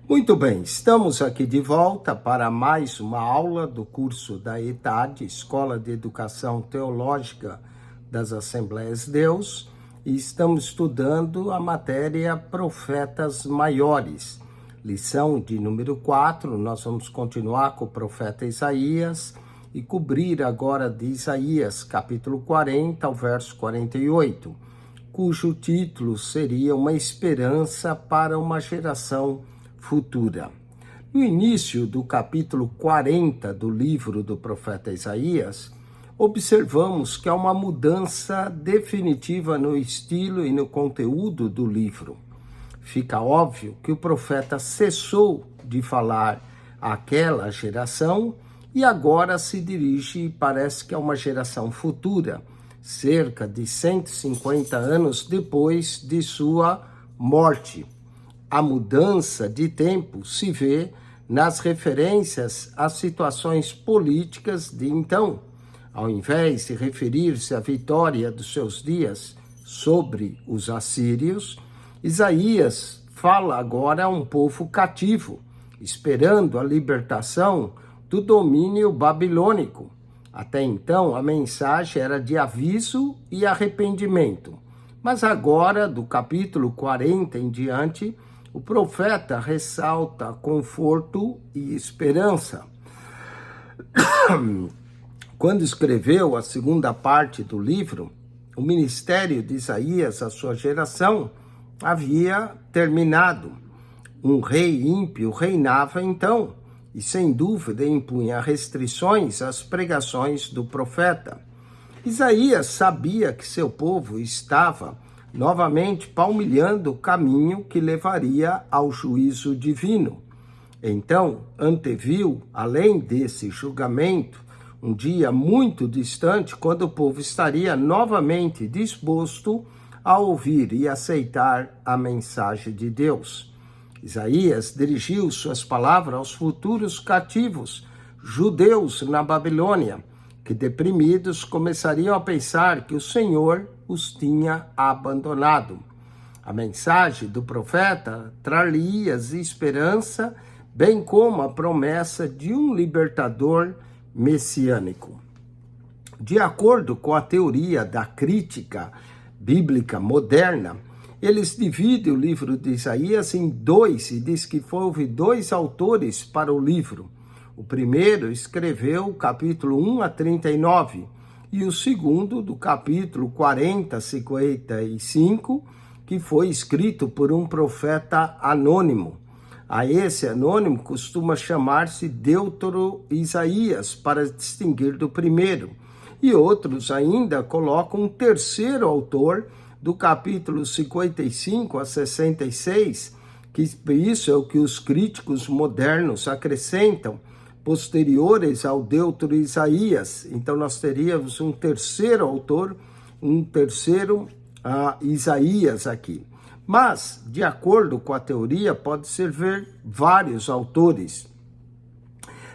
Muito bem, estamos aqui de volta para mais uma aula do curso da ETAD, Escola de Educação Teológica das Assembleias de Deus, e estamos estudando a matéria Profetas Maiores. Lição de número 4, nós vamos continuar com o profeta Isaías e cobrir agora de Isaías, capítulo 40 ao verso 48, cujo título seria Uma Esperança para uma Geração Futura. No início do capítulo 40 do livro do profeta Isaías, observamos que há uma mudança definitiva no estilo e no conteúdo do livro. Fica óbvio que o profeta cessou de falar àquela geração e agora se dirige, parece que a uma geração futura, cerca de 150 anos depois de sua morte. A mudança de tempo se vê nas referências às situações políticas de então. Ao invés de referir-se à vitória dos seus dias sobre os assírios, Isaías fala agora a um povo cativo, esperando a libertação do domínio babilônico. Até então, a mensagem era de aviso e arrependimento. Mas agora, do capítulo 40 em diante, o profeta ressalta conforto e esperança. Quando escreveu a segunda parte do livro, o ministério de Isaías, a sua geração, havia terminado. Um rei ímpio reinava então, e sem dúvida impunha restrições às pregações do profeta. Isaías sabia que seu povo estava novamente palmilhando o caminho que levaria ao juízo divino. Então, anteviu, além desse julgamento, um dia muito distante, quando o povo estaria novamente disposto a ouvir e aceitar a mensagem de Deus. Isaías dirigiu suas palavras aos futuros cativos, judeus na Babilônia, que deprimidos começariam a pensar que o Senhor os tinha abandonado. A mensagem do profeta traria esperança, bem como a promessa de um libertador messiânico. De acordo com a teoria da crítica bíblica moderna, eles dividem o livro de Isaías em dois e diz que houve dois autores para o livro. O primeiro escreveu o capítulo 1 a 39 e o segundo do capítulo 40 a 55, que foi escrito por um profeta anônimo. A esse anônimo costuma chamar-se Deutero-Isaías, para distinguir do primeiro. E outros ainda colocam um terceiro autor do capítulo 55 a 66, que isso é o que os críticos modernos acrescentam, posteriores ao Deutero-Isaías. Então nós teríamos um terceiro autor, um terceiro Isaías aqui. Mas, de acordo com a teoria, pode-se ver vários autores.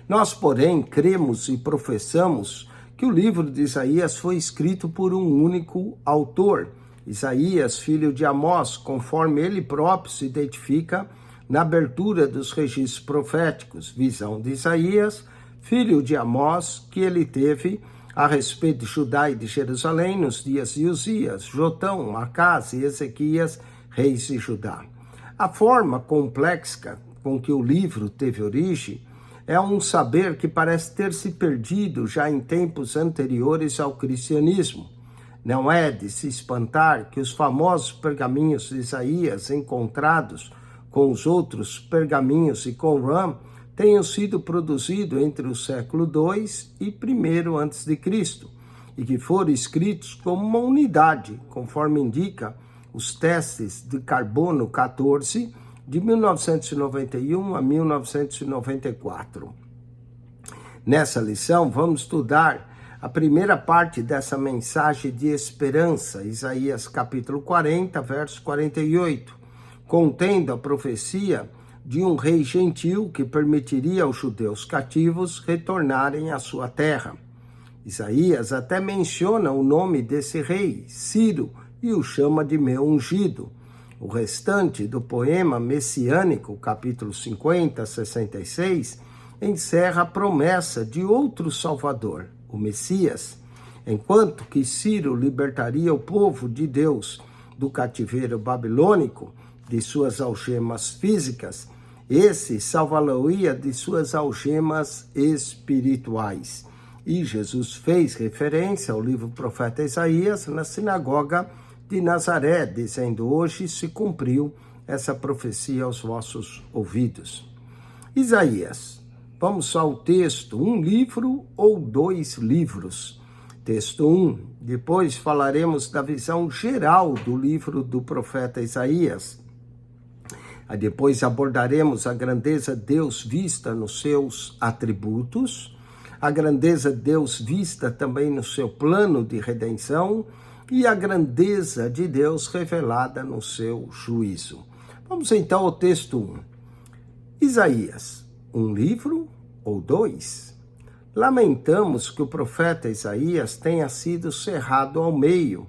Nós, porém, cremos e professamos que o livro de Isaías foi escrito por um único autor, Isaías, filho de Amós, conforme ele próprio se identifica na abertura dos registros proféticos, visão de Isaías, filho de Amós, que ele teve a respeito de Judá e de Jerusalém nos dias de Uzias, Jotão, Acás e Ezequias, reis de Judá. A forma complexa com que o livro teve origem é um saber que parece ter se perdido já em tempos anteriores ao cristianismo. Não é de se espantar que os famosos pergaminhos de Isaías encontrados com os outros pergaminhos e com Ram tenham sido produzidos entre o século II e I a.C., e que foram escritos como uma unidade, conforme indica os testes de carbono 14 de 1991 a 1994. Nessa lição, vamos estudar a primeira parte dessa mensagem de esperança, Isaías capítulo 40, verso 48, contendo a profecia de um rei gentil que permitiria aos judeus cativos retornarem à sua terra. Isaías até menciona o nome desse rei, Ciro, e o chama de meu ungido. O restante do poema messiânico, capítulo 50, 66, encerra a promessa de outro Salvador, o Messias. Enquanto que Ciro libertaria o povo de Deus do cativeiro babilônico, de suas algemas físicas, esse salvá-lo-ia de suas algemas espirituais. E Jesus fez referência ao livro do profeta Isaías na sinagoga de Nazaré, dizendo: hoje se cumpriu essa profecia aos vossos ouvidos. Isaías, vamos ao texto, um livro ou dois livros? Texto 1, depois falaremos da visão geral do livro do profeta Isaías. Depois abordaremos a grandeza de Deus vista nos seus atributos, a grandeza de Deus vista também no seu plano de redenção e a grandeza de Deus revelada no seu juízo. Vamos então ao texto 1. Isaías, um livro ou dois? Lamentamos que o profeta Isaías tenha sido cerrado ao meio,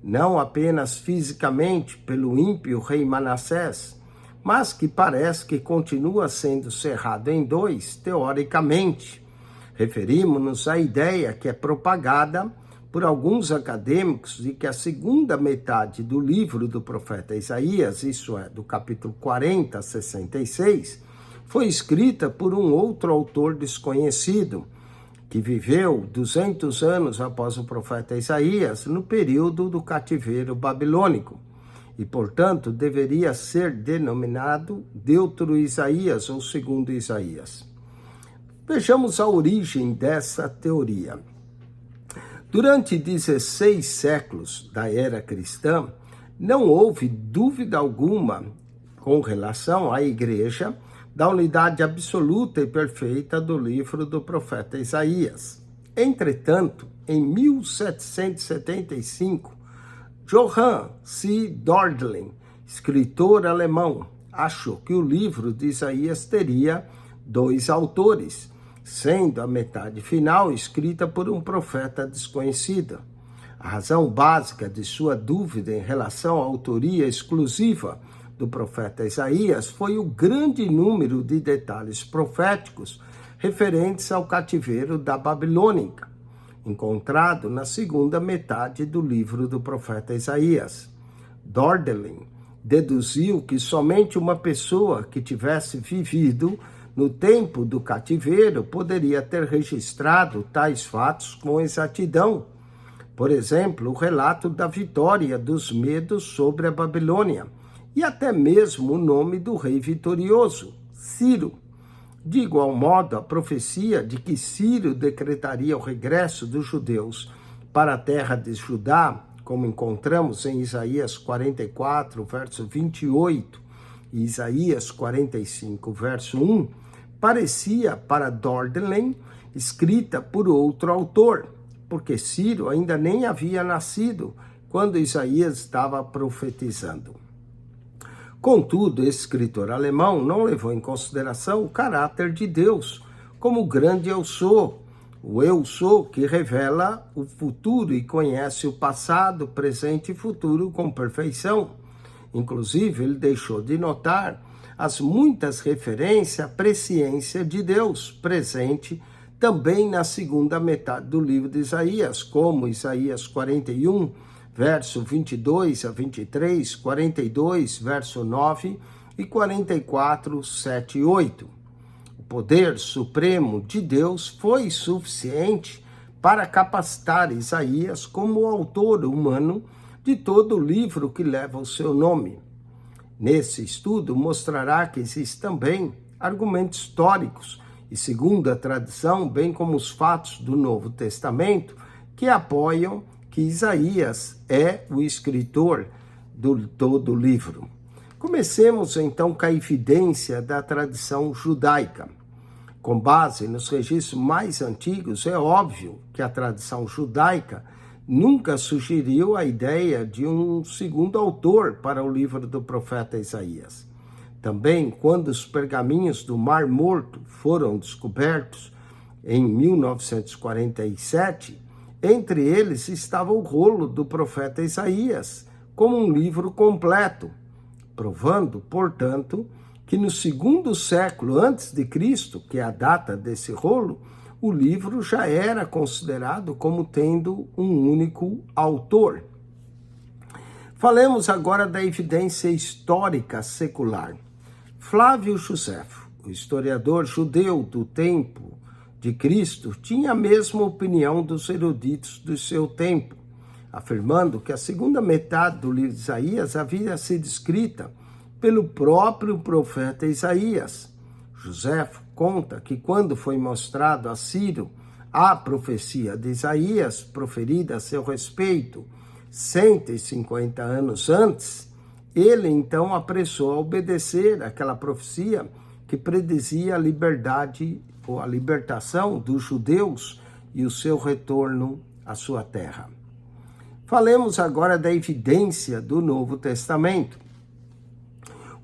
não apenas fisicamente pelo ímpio rei Manassés, mas que parece que continua sendo cerrado em dois, teoricamente. Referimos-nos à ideia que é propagada por alguns acadêmicos de que a segunda metade do livro do profeta Isaías, isso é, do capítulo 40 a 66, foi escrita por um outro autor desconhecido, que viveu 200 anos após o profeta Isaías, no período do cativeiro babilônico, e, portanto, deveria ser denominado Deutero-Isaías ou Segundo Isaías. Vejamos a origem dessa teoria. Durante 16 séculos da era cristã, não houve dúvida alguma com relação à igreja da unidade absoluta e perfeita do livro do profeta Isaías. Entretanto, em 1775, Johann C. Dördling, escritor alemão, achou que o livro de Isaías teria dois autores, sendo a metade final escrita por um profeta desconhecido. A razão básica de sua dúvida em relação à autoria exclusiva do profeta Isaías foi o grande número de detalhes proféticos referentes ao cativeiro da Babilônia, encontrado na segunda metade do livro do profeta Isaías. Dördling deduziu que somente uma pessoa que tivesse vivido no tempo do cativeiro poderia ter registrado tais fatos com exatidão. Por exemplo, o relato da vitória dos medos sobre a Babilônia, e até mesmo o nome do rei vitorioso, Ciro. De igual modo, a profecia de que Ciro decretaria o regresso dos judeus para a terra de Judá, como encontramos em Isaías 44, verso 28, e Isaías 45, verso 1, parecia para Dördling escrita por outro autor, porque Ciro ainda nem havia nascido quando Isaías estava profetizando. Contudo, esse escritor alemão não levou em consideração o caráter de Deus, como o grande eu sou, o eu sou que revela o futuro e conhece o passado, presente e futuro com perfeição. Inclusive, ele deixou de notar as muitas referências à presciência de Deus, presente também na segunda metade do livro de Isaías, como Isaías 41, verso 22 a 23, 42, verso 9 e 44, 7 e 8. O poder supremo de Deus foi suficiente para capacitar Isaías como autor humano de todo o livro que leva o seu nome. Nesse estudo mostrará que existem também argumentos históricos e, segundo a tradição, bem como os fatos do Novo Testamento, que apoiam que Isaías é o escritor de todo o livro. Comecemos então com a evidência da tradição judaica. Com base nos registros mais antigos, é óbvio que a tradição judaica nunca sugeriu a ideia de um segundo autor para o livro do profeta Isaías. Também, quando os pergaminhos do Mar Morto foram descobertos em 1947, entre eles estava o rolo do profeta Isaías, como um livro completo. provando, portanto, que no segundo século antes de Cristo, que é a data desse rolo, o livro já era considerado como tendo um único autor. Falemos agora da evidência histórica secular. Flávio Josefo, o historiador judeu do tempo de Cristo, tinha a mesma opinião dos eruditos do seu tempo, afirmando que a segunda metade do livro de Isaías havia sido escrita pelo próprio profeta Isaías. Josefo conta que quando foi mostrado a Ciro a profecia de Isaías, proferida a seu respeito 150 anos antes, ele então apressou a obedecer àquela profecia que predizia a liberdade ou a libertação dos judeus e o seu retorno à sua terra. Falemos agora da evidência do Novo Testamento.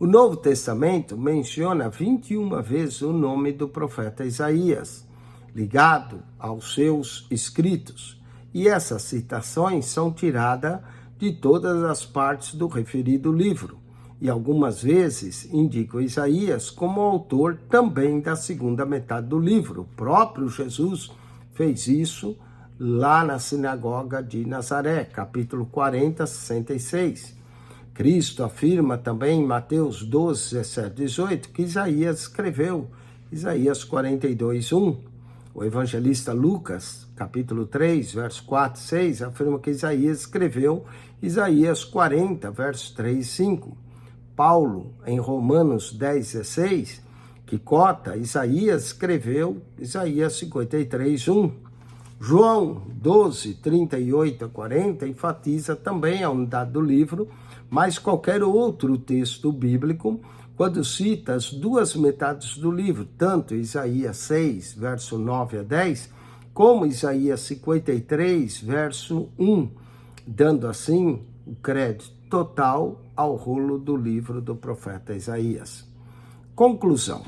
O Novo Testamento menciona 21 vezes o nome do profeta Isaías, ligado aos seus escritos, e essas citações são tiradas de todas as partes do referido livro, e algumas vezes indicam Isaías como autor também da segunda metade do livro. O próprio Jesus fez isso lá na sinagoga de Nazaré, capítulo 40, 66. Cristo afirma também em Mateus 12, 17, 18, que Isaías escreveu Isaías 42, 1. O evangelista Lucas, capítulo 3, verso 4 e 6, afirma que Isaías escreveu Isaías 40, versos 3 e 5. Paulo, em Romanos 10, 16, que cota Isaías, escreveu Isaías 53, 1. João 12, 38 a 40, enfatiza também a unidade do livro, mas qualquer outro texto bíblico, quando cita as duas metades do livro, tanto Isaías 6, verso 9 a 10, como Isaías 53, verso 1, dando assim o crédito total ao rolo do livro do profeta Isaías. Conclusão.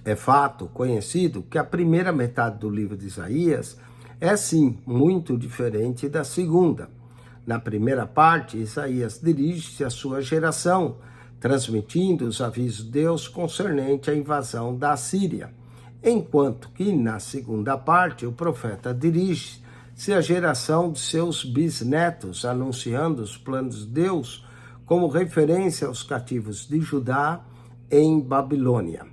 É fato conhecido que a primeira metade do livro de Isaías é sim muito diferente da segunda. Na primeira parte, Isaías dirige-se à sua geração, transmitindo os avisos de Deus concernente à invasão da Síria, enquanto que na segunda parte o profeta dirige-se à geração de seus bisnetos, anunciando os planos de Deus como referência aos cativos de Judá em Babilônia.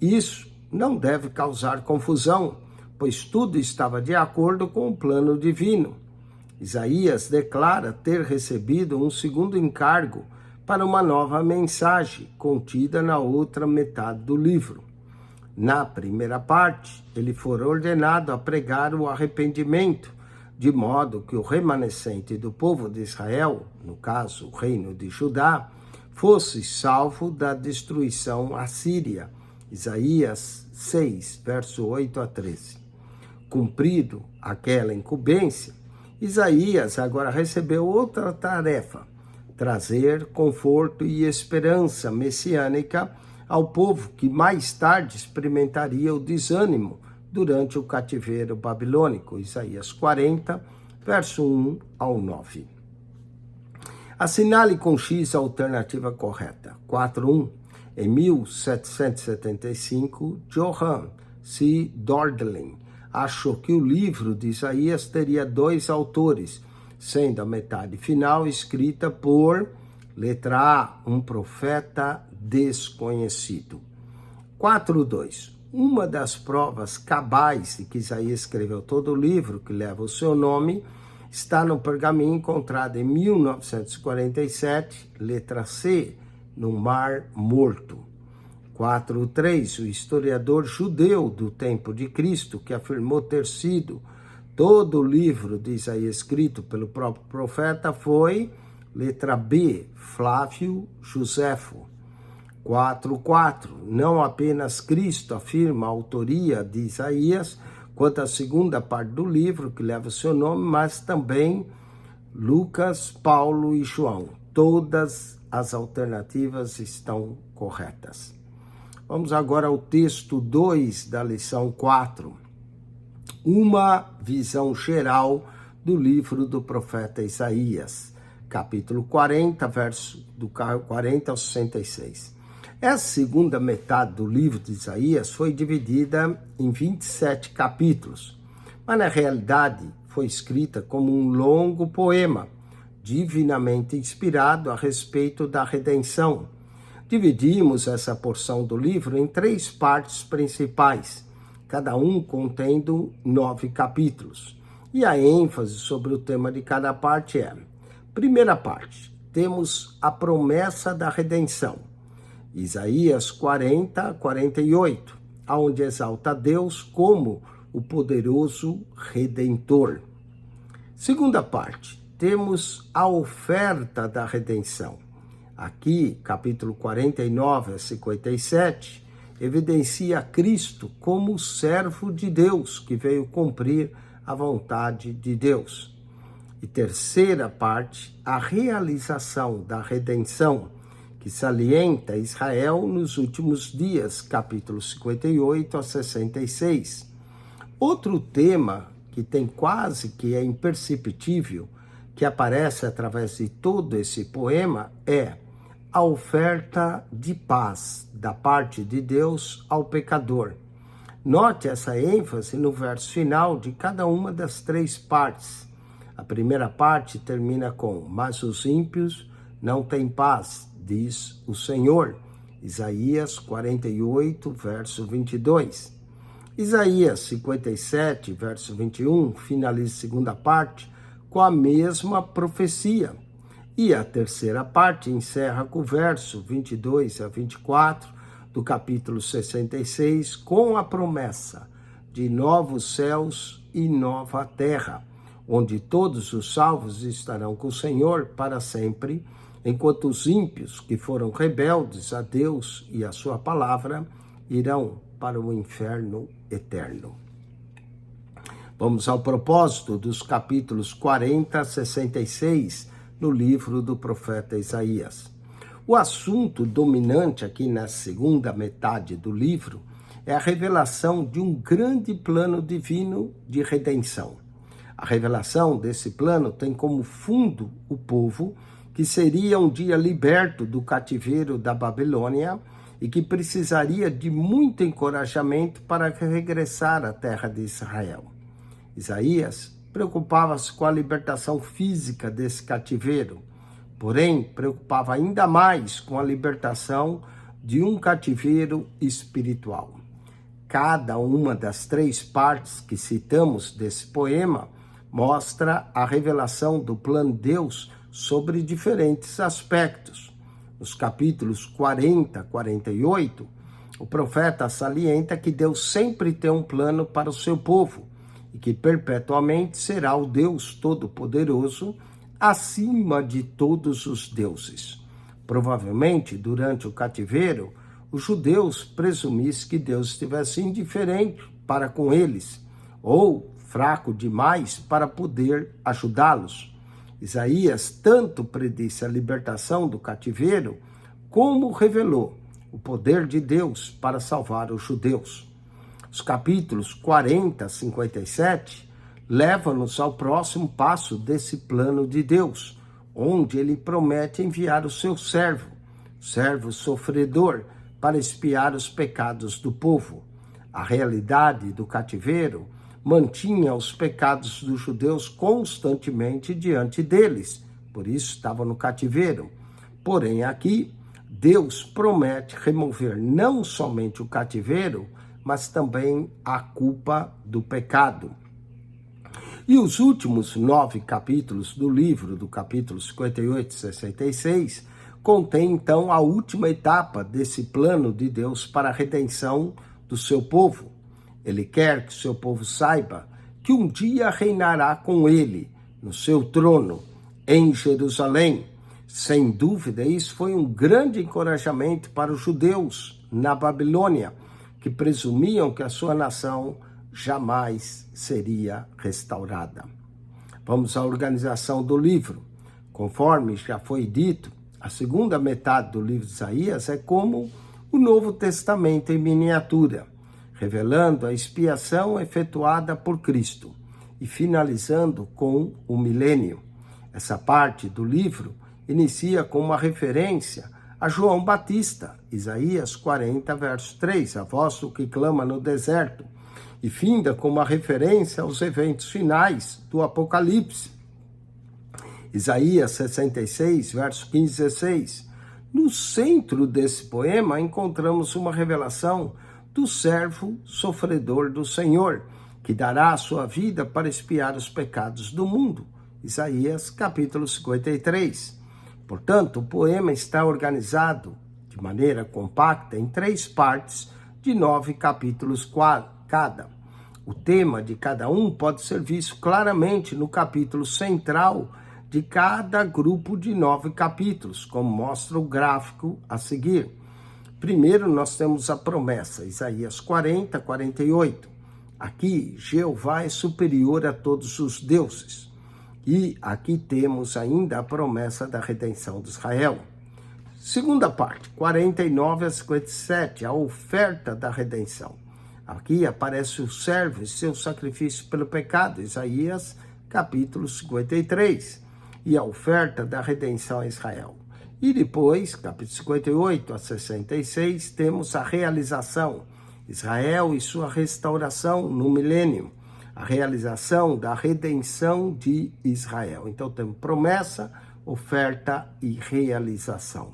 Isso não deve causar confusão, pois tudo estava de acordo com o plano divino. Isaías declara ter recebido um segundo encargo para uma nova mensagem contida na outra metade do livro. Na primeira parte, ele foi ordenado a pregar o arrependimento, de modo que o remanescente do povo de Israel, no caso o reino de Judá, fosse salvo da destruição assíria. Isaías 6, verso 8 a 13. Cumprido aquela incumbência, Isaías agora recebeu outra tarefa: trazer conforto e esperança messiânica ao povo que mais tarde experimentaria o desânimo durante o cativeiro babilônico. Isaías 40, verso 1 ao 9. Assinale com X a alternativa correta. 4.1. Em 1775, Johann C. Dördling achou que o livro de Isaías teria dois autores, sendo a metade final escrita por, letra A, um profeta desconhecido. 4.2. Uma das provas cabais de que Isaías escreveu todo o livro que leva o seu nome está no pergaminho encontrado em 1947, letra C, no Mar Morto. 4.3. O historiador judeu do tempo de Cristo, que afirmou ter sido todo o livro de Isaías escrito pelo próprio profeta, foi, letra B, Flávio Josefo. 4.4. Não apenas Cristo afirma a autoria de Isaías quanto à segunda parte do livro que leva o seu nome, mas também Lucas, Paulo e João. Todas as alternativas estão corretas. Vamos agora ao texto 2 da lição 4. Uma visão geral do livro do profeta Isaías. capítulo 40, verso do 40 ao 66. Essa segunda metade do livro de Isaías foi dividida em 27 capítulos, mas na realidade foi escrita como um longo poema, divinamente inspirado a respeito da redenção. Dividimos essa porção do livro em 3 partes principais, cada um contendo 9 capítulos. E a ênfase sobre o tema de cada parte é: primeira parte, temos a promessa da redenção, Isaías 40, 48, onde exalta Deus como o poderoso Redentor. Segunda parte, temos a oferta da redenção. Aqui, capítulo 49 a 57, evidencia Cristo como o servo de Deus que veio cumprir a vontade de Deus. E terceira parte, a realização da redenção, que salienta Israel nos últimos dias, capítulo 58 a 66. Outro tema que tem quase que é imperceptível, que aparece através de todo esse poema, é a oferta de paz da parte de Deus ao pecador. Note essa ênfase no verso final de cada uma das 3 partes. A primeira parte termina com: mas os ímpios não têm paz, diz o Senhor. Isaías 48, verso 22. Isaías 57, verso 21, finaliza a segunda parte com a mesma profecia. E a terceira parte encerra com o verso 22 a 24 do capítulo 66, com a promessa de novos céus e nova terra, onde todos os salvos estarão com o Senhor para sempre, enquanto os ímpios, que foram rebeldes a Deus e a sua palavra, irão para o inferno eterno. Vamos ao propósito dos capítulos 40 a 66 no livro do profeta Isaías. O assunto dominante aqui na segunda metade do livro é a revelação de um grande plano divino de redenção. A revelação desse plano tem como fundo o povo que seria um dia liberto do cativeiro da Babilônia e que precisaria de muito encorajamento para regressar à terra de Israel. Isaías preocupava-se com a libertação física desse cativeiro, porém preocupava ainda mais com a libertação de um cativeiro espiritual. Cada uma das 3 partes que citamos desse poema mostra a revelação do plano de Deus sobre diferentes aspectos. Nos capítulos 40 a 48, o profeta salienta que Deus sempre tem um plano para o seu povo e que perpetuamente será o Deus Todo-Poderoso acima de todos os deuses. Provavelmente, durante o cativeiro, os judeus presumissem que Deus estivesse indiferente para com eles, ou fraco demais para poder ajudá-los. Isaías tanto predisse a libertação do cativeiro, como revelou o poder de Deus para salvar os judeus. Os capítulos 40 a 57 levam-nos ao próximo passo desse plano de Deus, onde ele promete enviar o seu servo sofredor, para expiar os pecados do povo. A realidade do cativeiro mantinha os pecados dos judeus constantemente diante deles, por isso estavam no cativeiro. Porém, aqui, Deus promete remover não somente o cativeiro, mas também a culpa do pecado. E os últimos 9 capítulos do livro, do capítulo 58 e 66, contém então a última etapa desse plano de Deus para a redenção do seu povo. Ele quer que o seu povo saiba que um dia reinará com ele, no seu trono, em Jerusalém. Sem dúvida, isso foi um grande encorajamento para os judeus na Babilônia, que presumiam que a sua nação jamais seria restaurada. Vamos à organização do livro. Conforme já foi dito, a segunda metade do livro de Isaías é como o Novo Testamento em miniatura, revelando a expiação efetuada por Cristo e finalizando com o milênio. Essa parte do livro inicia com uma referência a João Batista, Isaías 40, verso 3, a voz do que clama no deserto, e finda com uma referência aos eventos finais do Apocalipse, Isaías 66, verso 15 e 16. No centro desse poema encontramos uma revelação do servo sofredor do Senhor, que dará a sua vida para expiar os pecados do mundo, Isaías capítulo 53. Portanto, o poema está organizado de maneira compacta em 3 partes de 9 capítulos cada. O tema de cada um pode ser visto claramente no capítulo central de cada grupo de 9 capítulos, como mostra o gráfico a seguir. Primeiro, nós temos a promessa, Isaías 40, 48. Aqui, Jeová é superior a todos os deuses. E aqui temos ainda a promessa da redenção de Israel. Segunda parte, 49 a 57, a oferta da redenção. Aqui aparece o servo e seu sacrifício pelo pecado, Isaías capítulo 53, e a oferta da redenção a Israel. E depois, capítulo 58 a 66, temos a realização, Israel e sua restauração no milênio, a realização da redenção de Israel. Então temos promessa, oferta e realização.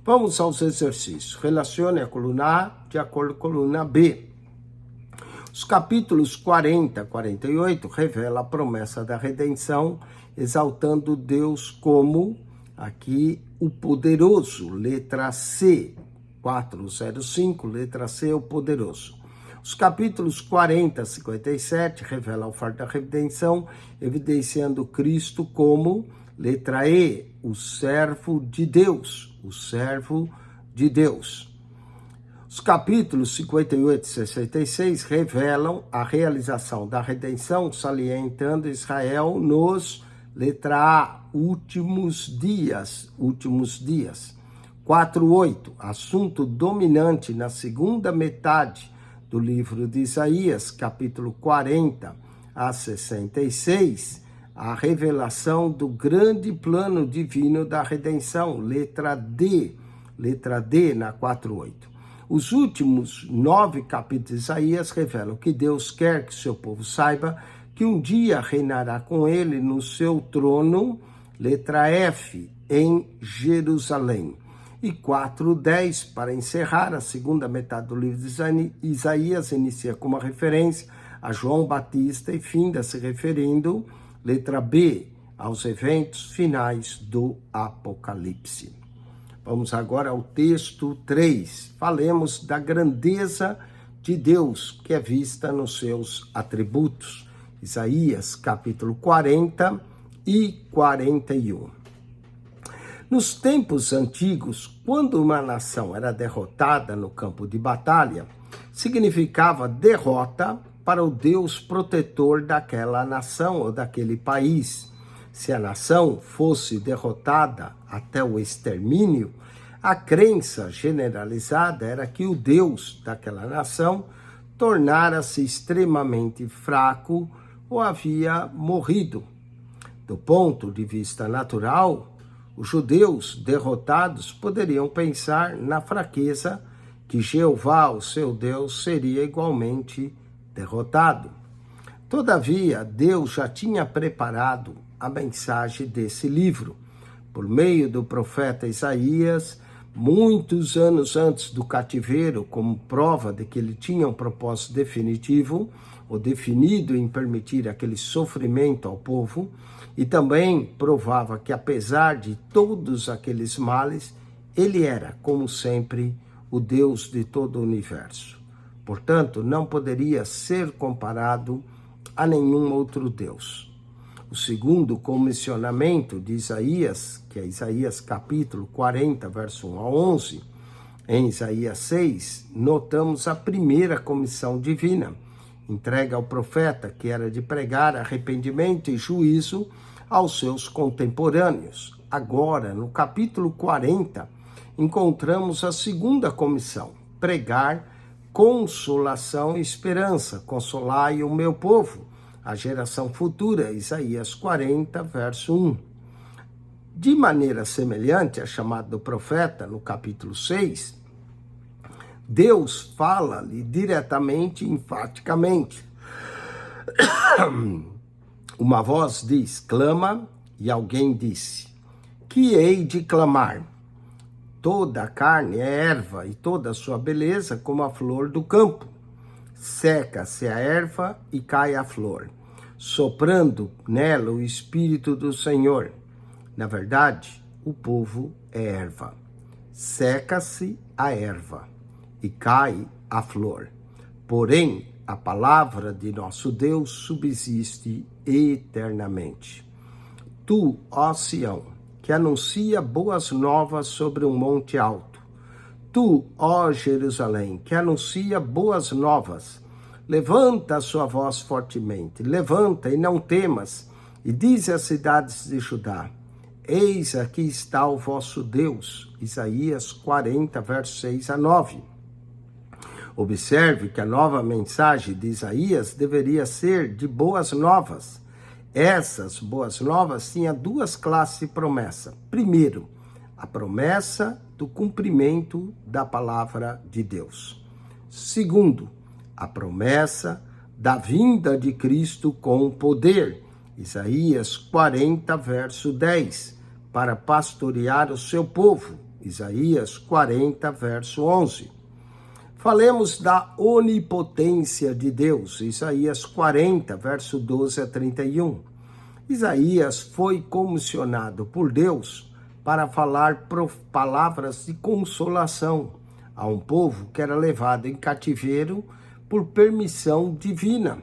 Vamos aos exercícios. Relacione a coluna A de acordo com a coluna B. Os capítulos 40 a 48 revelam a promessa da redenção, exaltando Deus como, aqui, o poderoso, letra C, 405, letra C, o poderoso. Os capítulos 40 a 57 revelam a oferta da redenção, evidenciando Cristo como, letra E, o servo de Deus, o servo de Deus. Os capítulos 58 e 66 revelam a realização da redenção, salientando Israel nos, letra A, últimos dias. 4:8, assunto dominante na segunda metade do livro de Isaías, capítulo 40 a 66, a revelação do grande plano divino da redenção, letra D na 4:8. Os últimos 9 capítulos de Isaías revelam que Deus quer que seu povo saiba que um dia reinará com ele no seu trono, letra F, em Jerusalém. E 4:10, para encerrar, a segunda metade do livro de Isaías inicia com uma referência a João Batista e finda se referindo, letra B, aos eventos finais do Apocalipse. Vamos agora ao texto 3. Falemos da grandeza de Deus que é vista nos seus atributos. Isaías, capítulo 40 e 41. Nos tempos antigos, quando uma nação era derrotada no campo de batalha, significava derrota para o Deus protetor daquela nação ou daquele país. Se a nação fosse derrotada até o extermínio, a crença generalizada era que o Deus daquela nação tornara-se extremamente fraco ou havia morrido. Do ponto de vista natural, os judeus derrotados poderiam pensar na fraqueza que Jeová, o seu Deus, seria igualmente derrotado. Todavia, Deus já tinha preparado a mensagem desse livro, por meio do profeta Isaías, muitos anos antes do cativeiro, como prova de que ele tinha um propósito definitivo, ou definido em permitir aquele sofrimento ao povo, e também provava que, apesar de todos aqueles males, ele era, como sempre, o Deus de todo o universo. Portanto, não poderia ser comparado a nenhum outro Deus. O segundo comissionamento de Isaías, que é Isaías capítulo 40, verso 1 a 11, em Isaías 6, notamos a primeira comissão divina, entregue ao profeta, que era de pregar arrependimento e juízo aos seus contemporâneos. Agora, no capítulo 40, encontramos a segunda comissão, pregar consolação e esperança. Consolai o meu povo, a geração futura, Isaías 40, verso 1. De maneira semelhante à chamada do profeta, no capítulo 6, Deus fala-lhe diretamente e enfaticamente. Uma voz diz, clama, e alguém disse, que hei de clamar? Toda a carne é erva, e toda a sua beleza como a flor do campo. Seca-se a erva e cai a flor, soprando nela o Espírito do Senhor. Na verdade, o povo é erva. Seca-se a erva e cai a flor. Porém, a palavra de nosso Deus subsiste eternamente. Tu, ó Sião, que anuncia boas novas sobre um monte alto. Tu, ó Jerusalém, que anuncia boas novas, levanta a sua voz fortemente, levanta e não temas, e dize às cidades de Judá, eis aqui está o vosso Deus. Isaías 40, versos 6 a 9. Observe que a nova mensagem de Isaías deveria ser de boas novas. Essas boas novas tinham duas classes de promessa. Primeiro, a promessa do cumprimento da palavra de Deus. Segundo, a promessa da vinda de Cristo com poder. Isaías 40, verso 10, para pastorear o seu povo. Isaías 40, verso 11. Falemos da onipotência de Deus. Isaías 40, verso 12 a 31. Isaías foi comissionado por Deus para falar palavras de consolação a um povo que era levado em cativeiro por permissão divina.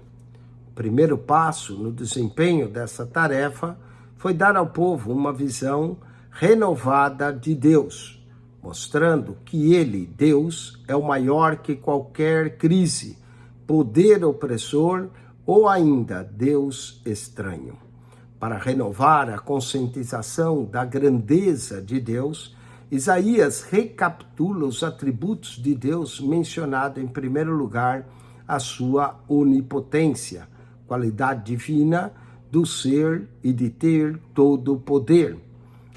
O primeiro passo no desempenho dessa tarefa foi dar ao povo uma visão renovada de Deus, mostrando que ele, Deus, é o maior que qualquer crise, poder opressor ou ainda Deus estranho. Para renovar a conscientização da grandeza de Deus, Isaías recapitula os atributos de Deus, mencionado em primeiro lugar a sua onipotência, qualidade divina do ser e de ter todo o poder.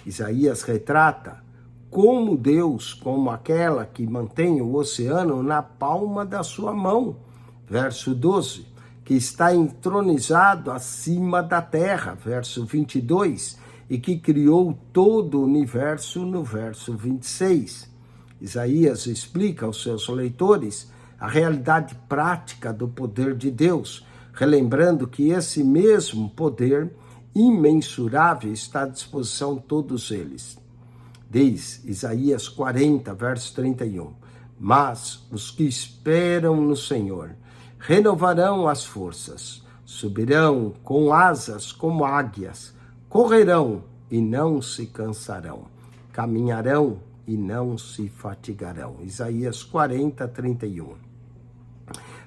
Isaías retrata como Deus, como aquela que mantém o oceano na palma da sua mão. Verso 12. Que está entronizado acima da terra, verso 22, e que criou todo o universo, no verso 26. Isaías explica aos seus leitores a realidade prática do poder de Deus, relembrando que esse mesmo poder imensurável está à disposição de todos eles. Diz Isaías 40, verso 31, mas os que esperam no Senhor renovarão as forças, subirão com asas como águias, correrão e não se cansarão, caminharão e não se fatigarão. Isaías 40, 31.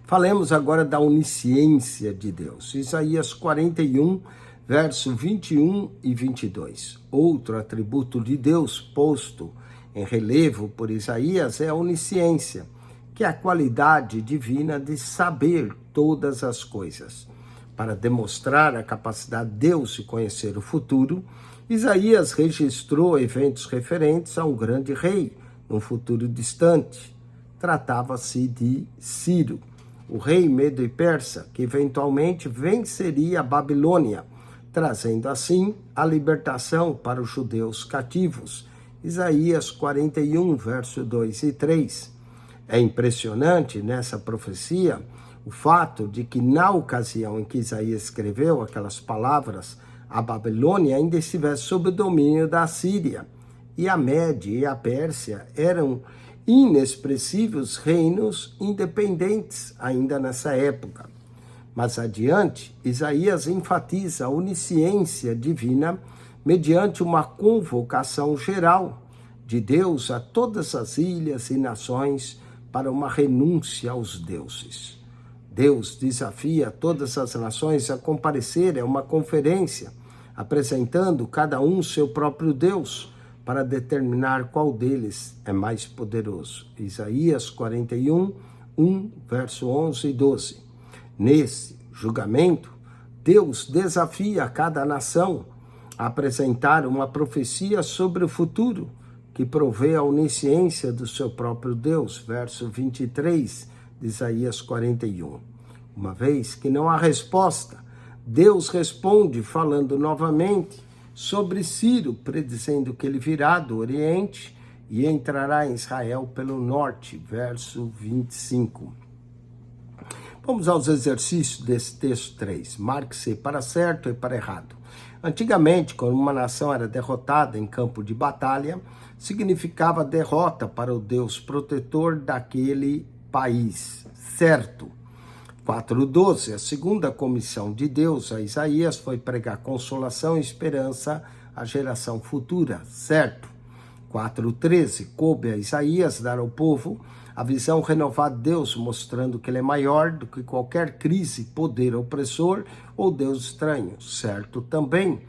Falemos agora da onisciência de Deus. Isaías 41, verso 21 e 22. Outro atributo de Deus posto em relevo por Isaías é a onisciência, que é a qualidade divina de saber todas as coisas. Para demonstrar a capacidade de Deus de conhecer o futuro, Isaías registrou eventos referentes a um grande rei, num futuro distante. Tratava-se de Ciro, o rei Medo e Persa, que eventualmente venceria a Babilônia, trazendo assim a libertação para os judeus cativos. Isaías 41, verso 2 e 3. É impressionante nessa profecia o fato de que na ocasião em que Isaías escreveu aquelas palavras, a Babilônia ainda estivesse sob o domínio da Síria, e a Média e a Pérsia eram inexpressivos reinos independentes ainda nessa época. Mas adiante, Isaías enfatiza a onisciência divina mediante uma convocação geral de Deus a todas as ilhas e nações para uma renúncia aos deuses. Deus desafia todas as nações a comparecerem a uma conferência, apresentando cada um seu próprio Deus, para determinar qual deles é mais poderoso. Isaías 41, 1, verso 11 e 12. Nesse julgamento, Deus desafia cada nação apresentar uma profecia sobre o futuro, que provê a onisciência do seu próprio Deus, verso 23 de Isaías 41. Uma vez que não há resposta, Deus responde falando novamente sobre Ciro, predizendo que ele virá do Oriente e entrará em Israel pelo norte, verso 25. Vamos aos exercícios desse texto 3. Marque-se para certo e para errado. Antigamente, quando uma nação era derrotada em campo de batalha, significava derrota para o Deus protetor daquele país, certo? 4:12, a segunda comissão de Deus a Isaías foi pregar consolação e esperança à geração futura, certo? 4:13, coube a Isaías dar ao povo a visão renovada de Deus, mostrando que ele é maior do que qualquer crise, poder opressor ou Deus estranho, certo também?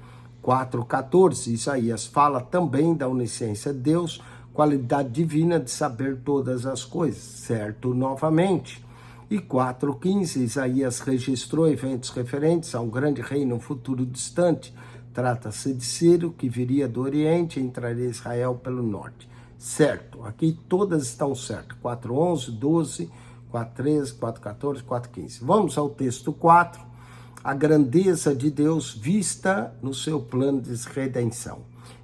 4:14, Isaías fala também da onisciência de Deus, qualidade divina de saber todas as coisas, certo novamente. E 4:15, Isaías registrou eventos referentes a um grande rei no futuro distante. Trata-se de Ciro, que viria do Oriente e entraria em Israel pelo norte. Certo, aqui todas estão certas. 4:11, 12, 4:13, 4:14, 4:15. Vamos ao texto 4. A grandeza de Deus vista no seu plano de redenção.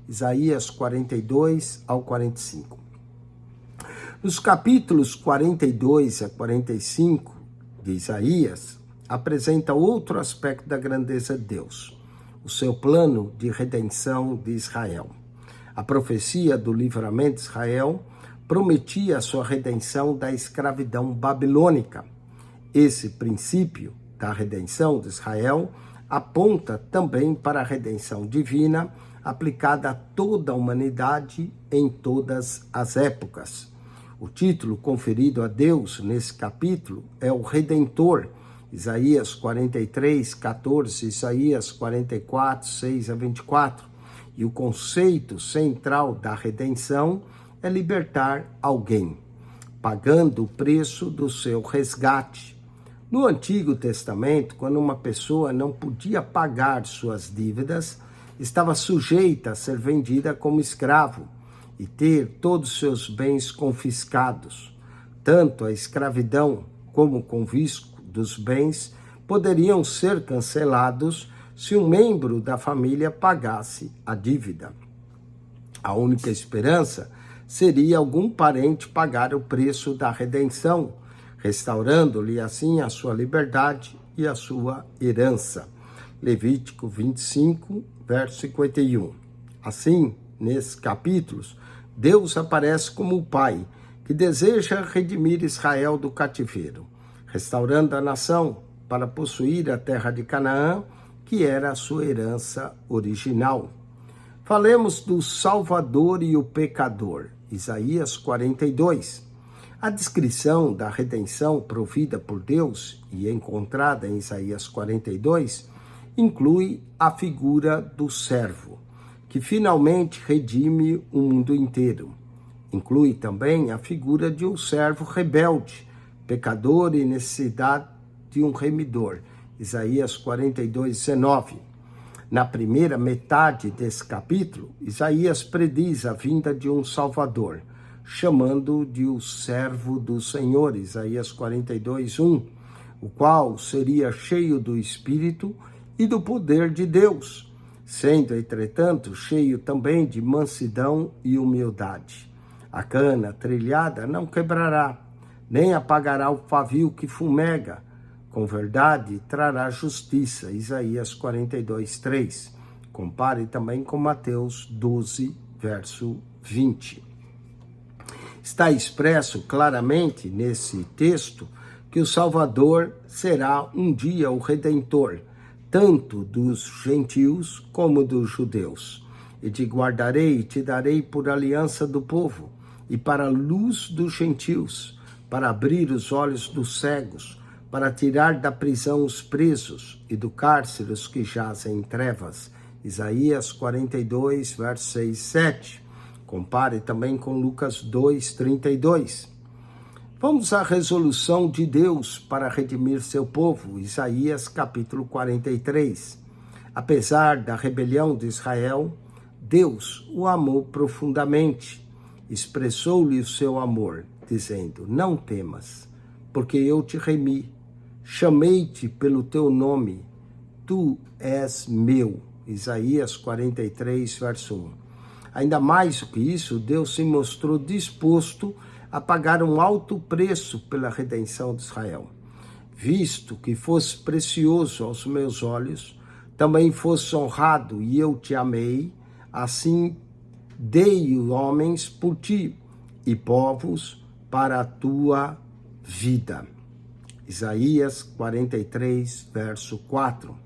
Isaías 42 ao 45. Nos capítulos 42 a 45 de Isaías, apresenta outro aspecto da grandeza de Deus, o seu plano de redenção de Israel. A profecia do livramento de Israel prometia a sua redenção da escravidão babilônica. Esse princípio da redenção de Israel aponta também para a redenção divina aplicada a toda a humanidade em todas as épocas. O título conferido a Deus nesse capítulo é o Redentor, Isaías 43, 14, Isaías 44, 6 a 24. E o conceito central da redenção é libertar alguém, pagando o preço do seu resgate. No Antigo Testamento, quando uma pessoa não podia pagar suas dívidas, estava sujeita a ser vendida como escravo e ter todos os seus bens confiscados. Tanto a escravidão como o confisco dos bens poderiam ser cancelados se um membro da família pagasse a dívida. A única esperança seria algum parente pagar o preço da redenção, restaurando-lhe assim a sua liberdade e a sua herança. Levítico 25, verso 51. Assim, nesses capítulos, Deus aparece como o Pai, que deseja redimir Israel do cativeiro, restaurando a nação para possuir a terra de Canaã, que era a sua herança original. Falemos do Salvador e o pecador, Isaías 42. A descrição da redenção provida por Deus e encontrada em Isaías 42 inclui a figura do servo, que finalmente redime o mundo inteiro. Inclui também a figura de um servo rebelde, pecador e necessidade de um remidor, Isaías 42, 19. Na primeira metade desse capítulo, Isaías prediz a vinda de um Salvador, chamando de o servo do Senhor, Isaías 42, 1, o qual seria cheio do Espírito e do poder de Deus, sendo, entretanto, cheio também de mansidão e humildade. A cana trilhada não quebrará, nem apagará o pavio que fumega. Com verdade trará justiça, Isaías 42, 3. Compare também com Mateus 12, verso 20. Está expresso claramente nesse texto que o Salvador será um dia o Redentor, tanto dos gentios como dos judeus. E te guardarei e te darei por aliança do povo, e para a luz dos gentios, para abrir os olhos dos cegos, para tirar da prisão os presos e do cárcere os que jazem em trevas. Isaías 42, versos 6 e 7. Compare também com Lucas 2, 32. Vamos à resolução de Deus para redimir seu povo, Isaías capítulo 43. Apesar da rebelião de Israel, Deus o amou profundamente, expressou-lhe o seu amor, dizendo: não temas, porque eu te remi, chamei-te pelo teu nome, tu és meu. Isaías 43, verso 1. Ainda mais do que isso, Deus se mostrou disposto a pagar um alto preço pela redenção de Israel. Visto que fosse precioso aos meus olhos, também fosse honrado e eu te amei, assim dei homens por ti e povos para a tua vida. Isaías 43, verso 4.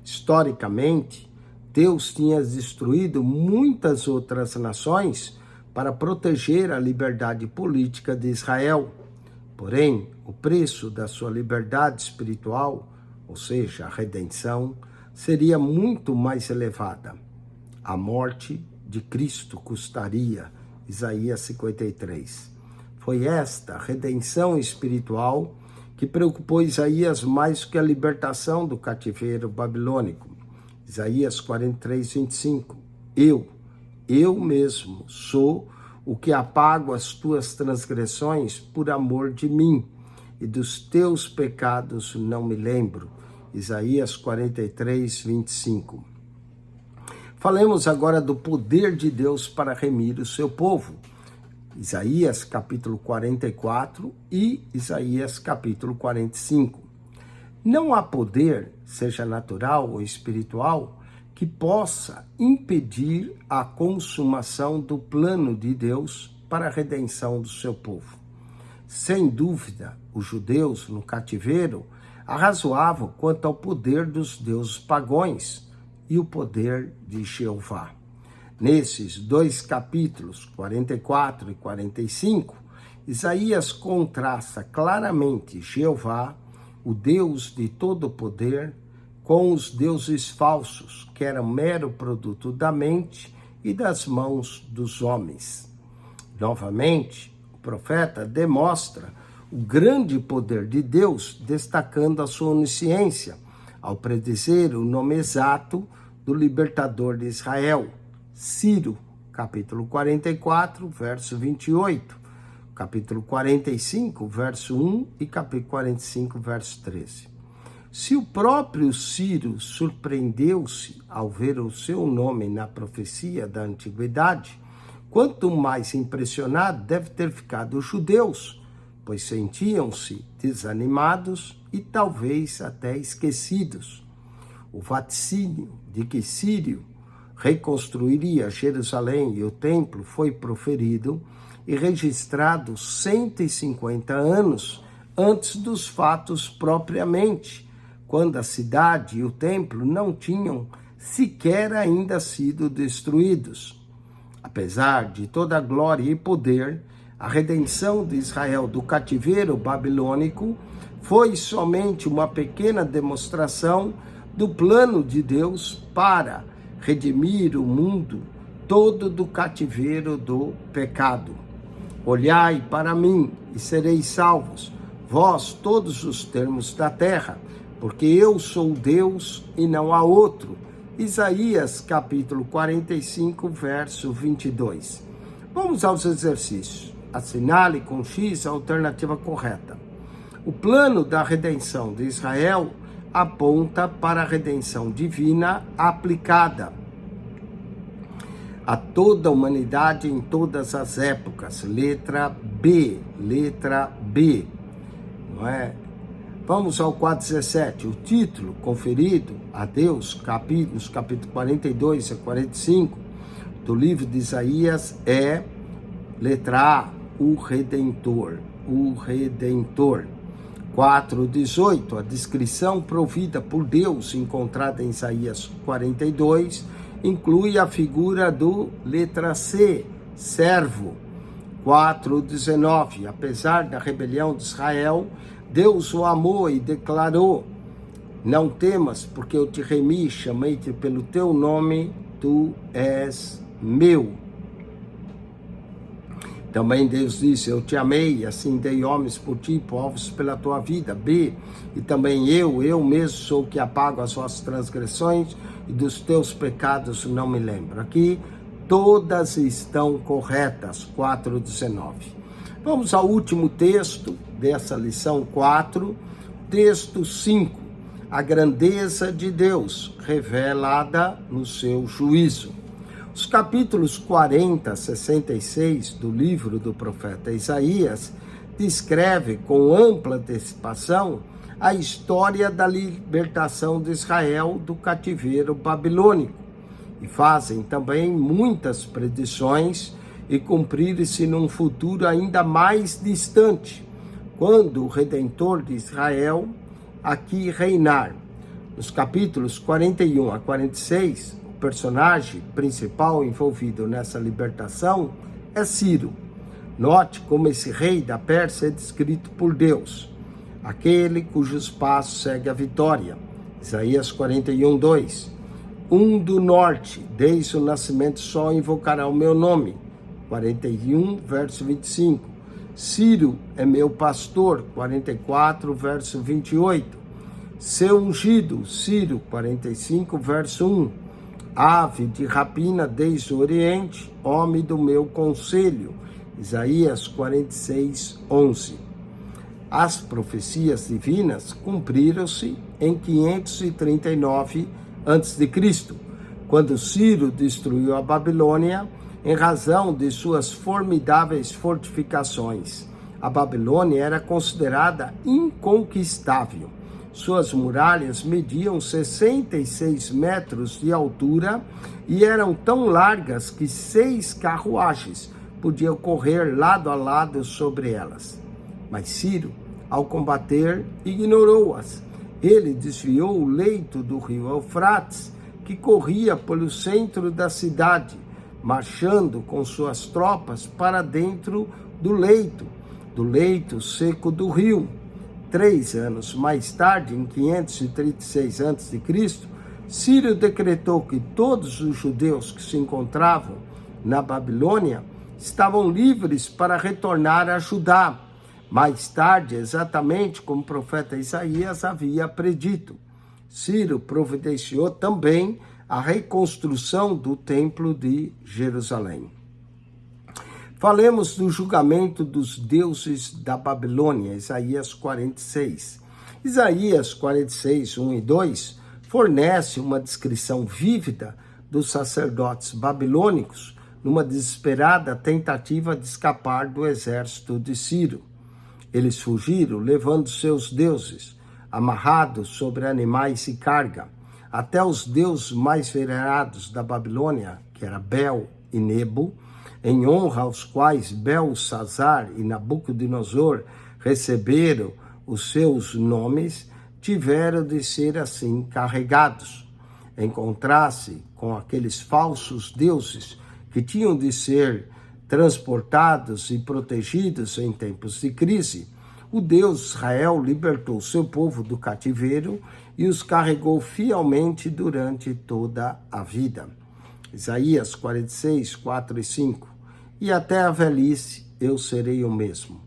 Historicamente, Deus tinha destruído muitas outras nações para proteger a liberdade política de Israel. Porém, o preço da sua liberdade espiritual, ou seja, a redenção, seria muito mais elevada. A morte de Cristo custaria. Isaías 53. Foi esta redenção espiritual que preocupou Isaías mais que a libertação do cativeiro babilônico. Isaías 43, 25. Eu mesmo sou o que apago as tuas transgressões por amor de mim, e dos teus pecados não me lembro. Isaías 43, 25. Falemos agora do poder de Deus para remir o seu povo. Isaías capítulo 44 e Isaías capítulo 45. Não há poder, seja natural ou espiritual, que possa impedir a consumação do plano de Deus para a redenção do seu povo. Sem dúvida, os judeus no cativeiro arrazoavam quanto ao poder dos deuses pagãos e o poder de Jeová. Nesses dois capítulos, 44 e 45, Isaías contrasta claramente Jeová, o Deus de todo poder, com os deuses falsos, que eram mero produto da mente e das mãos dos homens. Novamente, o profeta demonstra o grande poder de Deus, destacando a sua onisciência, ao predizer o nome exato do libertador de Israel, Ciro, capítulo 44, verso 28, capítulo 45, verso 1 e capítulo 45, verso 13. Se o próprio Ciro surpreendeu-se ao ver o seu nome na profecia da antiguidade, quanto mais impressionado deve ter ficado os judeus, pois sentiam-se desanimados e talvez até esquecidos. O vaticínio de que Ciro reconstruiria Jerusalém e o templo foi proferido e registrado 150 anos antes dos fatos propriamente, quando a cidade e o templo não tinham sequer ainda sido destruídos. Apesar de toda a glória e poder, a redenção de Israel do cativeiro babilônico foi somente uma pequena demonstração do plano de Deus para redimir o mundo todo do cativeiro do pecado. Olhai para mim e sereis salvos, vós todos os termos da terra, porque eu sou Deus e não há outro. Isaías capítulo 45, verso 22. Vamos aos exercícios. Assinale com X a alternativa correta. O plano da redenção de Israel aponta para a redenção divina aplicada a toda a humanidade em todas as épocas. Letra B. Não é? Vamos ao quadro 17. O título conferido a Deus, nos capítulos 42 a 45 do livro de Isaías é, letra A, o Redentor. 4:18, a descrição provida por Deus, encontrada em Isaías 42, inclui a figura do, letra C, servo. 4:19, apesar da rebelião de Israel, Deus o amou e declarou: não temas, porque eu te remi, chamei-te pelo teu nome, tu és meu. Também Deus disse, eu te amei, assim dei homens por ti, povos pela tua vida. B, e também eu mesmo sou o que apago as vossas transgressões e dos teus pecados não me lembro. Aqui, todas estão corretas, 4:19. Vamos ao último texto dessa lição 4, texto 5. A grandeza de Deus revelada no seu juízo. Os capítulos 40 a 66 do livro do profeta Isaías descreve com ampla antecipação a história da libertação de Israel do cativeiro babilônico e fazem também muitas predições e cumprir-se num futuro ainda mais distante, quando o Redentor de Israel aqui reinar. Nos capítulos 41 a 46, o personagem principal envolvido nessa libertação é Ciro. Note como esse rei da Pérsia é descrito por Deus, aquele cujos passos segue a vitória. Isaías 41:2. Um do norte, desde o nascimento só invocará o meu nome. 41, verso 25. Ciro é meu pastor. 44, verso 28. Seu ungido, Ciro. 45, verso 1. Ave de rapina desde o oriente, homem do meu conselho. Isaías 46, 11. As profecias divinas cumpriram-se em 539 a.C., quando Ciro destruiu a Babilônia em razão de suas formidáveis fortificações. A Babilônia era considerada inconquistável. Suas muralhas mediam 66 metros de altura e eram tão largas que 6 carruagens podiam correr lado a lado sobre elas. Mas Ciro, ao combater, ignorou-as. Ele desviou o leito do rio Eufrates, que corria pelo centro da cidade, marchando com suas tropas para dentro do leito seco do rio. 3 anos mais tarde, em 536 a.C., Ciro decretou que todos os judeus que se encontravam na Babilônia estavam livres para retornar a Judá. Mais tarde, exatamente como o profeta Isaías havia predito, Ciro providenciou também a reconstrução do templo de Jerusalém. Falemos do julgamento dos deuses da Babilônia, Isaías 46. Isaías 46, 1 e 2 fornece uma descrição vívida dos sacerdotes babilônicos numa desesperada tentativa de escapar do exército de Ciro. Eles fugiram levando seus deuses, amarrados sobre animais e carga, até os deuses mais venerados da Babilônia, que era Bel e Nebo, em honra aos quais Belsazar e Nabucodonosor receberam os seus nomes, tiveram de ser assim carregados. Em contraste com aqueles falsos deuses que tinham de ser transportados e protegidos em tempos de crise, o Deus Israel libertou seu povo do cativeiro e os carregou fielmente durante toda a vida. Isaías 46, 4 e 5. E até a velhice eu serei o mesmo,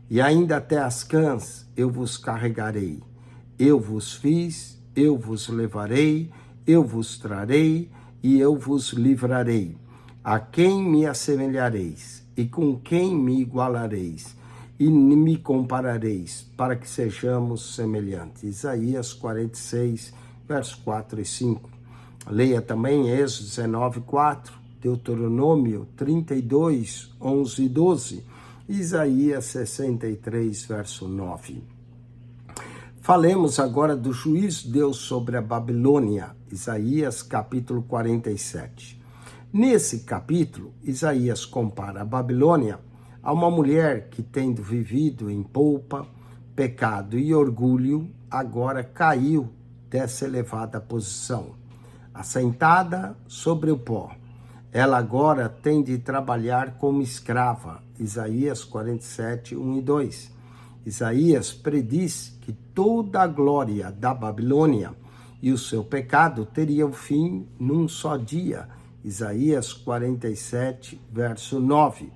e ainda até as cãs eu vos carregarei. Eu vos fiz, eu vos levarei, eu vos trarei e eu vos livrarei. A quem me assemelhareis e com quem me igualareis e me comparareis, para que sejamos semelhantes. Isaías 46, versos 4 e 5. Leia também Êxodo 19, 4, Deuteronômio 32, 11 e 12, Isaías 63, verso 9. Falemos agora do juízo de Deus sobre a Babilônia, Isaías capítulo 47. Nesse capítulo, Isaías compara a Babilônia a uma mulher que, tendo vivido em polpa, pecado e orgulho, agora caiu dessa elevada posição. Assentada sobre o pó, ela agora tem de trabalhar como escrava. Isaías 47, 1 e 2. Isaías prediz que toda a glória da Babilônia e o seu pecado teriam fim num só dia. Isaías 47, verso 9.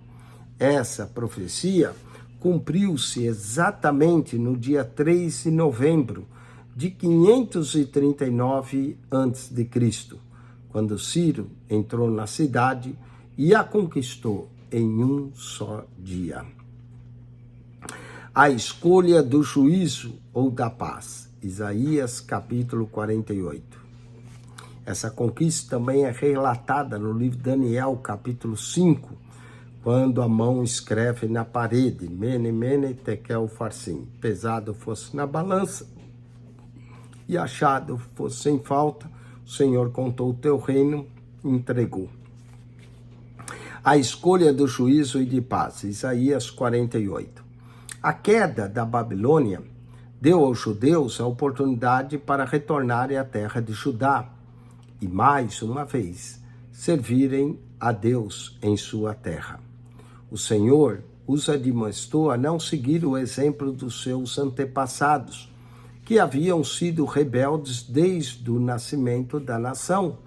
Essa profecia cumpriu-se exatamente no dia 3 de novembro de 539 a.C., quando Ciro entrou na cidade e a conquistou em um só dia. A escolha do juízo ou da paz. Isaías capítulo 48. Essa conquista também é relatada no livro de Daniel capítulo 5, quando a mão escreve na parede, Mene, Mene, Tekel, Farsim, pesado fosse na balança e achado fosse sem falta, o Senhor contou o teu reino e entregou. A escolha do juízo e de paz, Isaías 48. A queda da Babilônia deu aos judeus a oportunidade para retornarem à terra de Judá e, mais uma vez, servirem a Deus em sua terra. O Senhor os admoestou a não seguir o exemplo dos seus antepassados, que haviam sido rebeldes desde o nascimento da nação.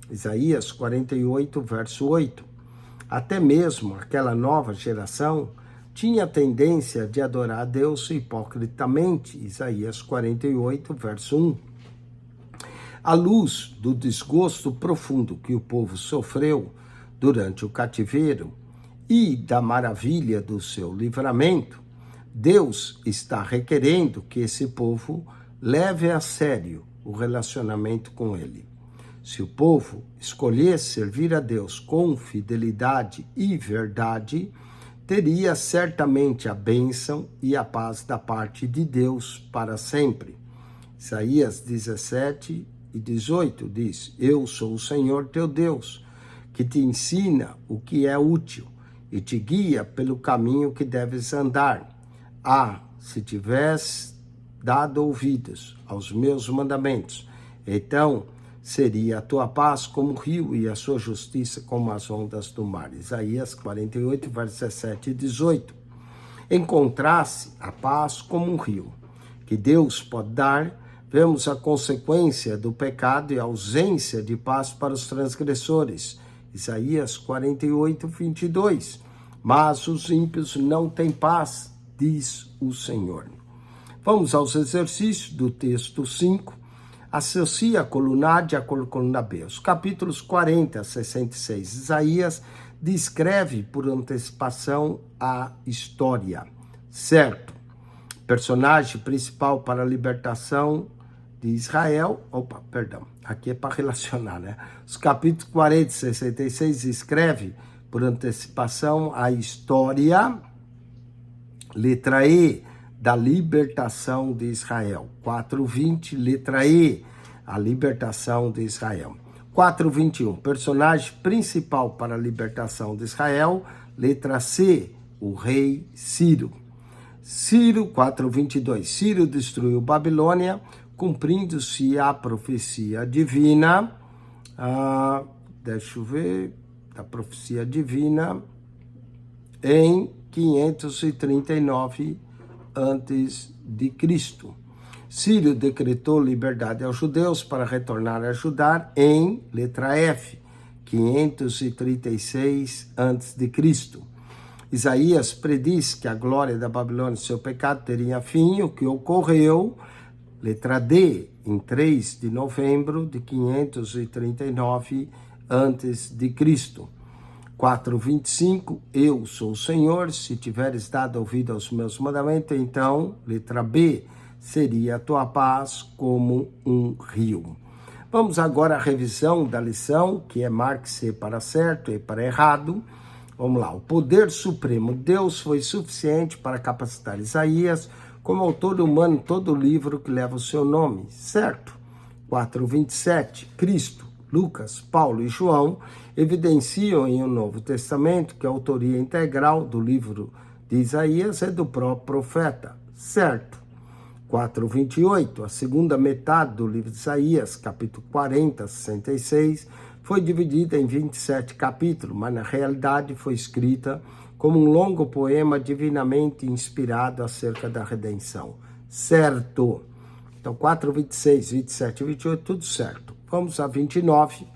Isaías 48, verso 8. Até mesmo aquela nova geração tinha tendência de adorar a Deus hipocritamente. Isaías 48, verso 1. À luz do desgosto profundo que o povo sofreu durante o cativeiro e da maravilha do seu livramento, Deus está requerendo que esse povo leve a sério o relacionamento com ele. Se o povo escolhesse servir a Deus com fidelidade e verdade, teria certamente a bênção e a paz da parte de Deus para sempre. Isaías 17 e 18 diz: Eu sou o Senhor teu Deus, que te ensina o que é útil e te guia pelo caminho que deves andar. Se tivesse dado ouvidos aos meus mandamentos, então seria a tua paz como o rio e a sua justiça como as ondas do mar. Isaías 48, versos 17 e 18. Encontrasse a paz como um rio que Deus pode dar, vemos a consequência do pecado e a ausência de paz para os transgressores. Isaías 48, 22. Mas os ímpios não têm paz, diz o Senhor. Vamos aos exercícios do texto 5. Associa a coluna A de acordo com a coluna B. Os capítulos 40 a 66. Isaías descreve por antecipação a história. Certo. Personagem principal para a libertação de Israel. Aqui é para relacionar, né? Os capítulos 40 e 66 escreve por antecipação a história, letra E, da libertação de Israel. 4:20, letra E, a libertação de Israel. 4:21, personagem principal para a libertação de Israel, letra C, o rei Ciro. Ciro, 4:22, Ciro destruiu Babilônia, cumprindo-se a profecia divina, a profecia divina, em 539 a.C. Ciro decretou liberdade aos judeus para retornar a Judá em letra F, 536 a.C. Isaías prediz que a glória da Babilônia e seu pecado teria fim, o que ocorreu, letra D, em 3 de novembro de 539 a.C. 4:25, eu sou o Senhor, se tiveres dado ouvido aos meus mandamentos, então, letra B, seria a tua paz como um rio. Vamos agora à revisão da lição, que é marque-se para certo e para errado. Vamos lá, o poder supremo de Deus foi suficiente para capacitar Isaías como autor humano todo o livro que leva o seu nome, certo? 4:27, Cristo, Lucas, Paulo e João evidenciam em o Novo Testamento que a autoria integral do livro de Isaías é do próprio profeta, certo? 4:28, a segunda metade do livro de Isaías, capítulo 40, 66, foi dividida em 27 capítulos, mas na realidade foi escrita como um longo poema divinamente inspirado acerca da redenção, certo? Então 4:26, 27 e 28, tudo certo. Vamos a 29.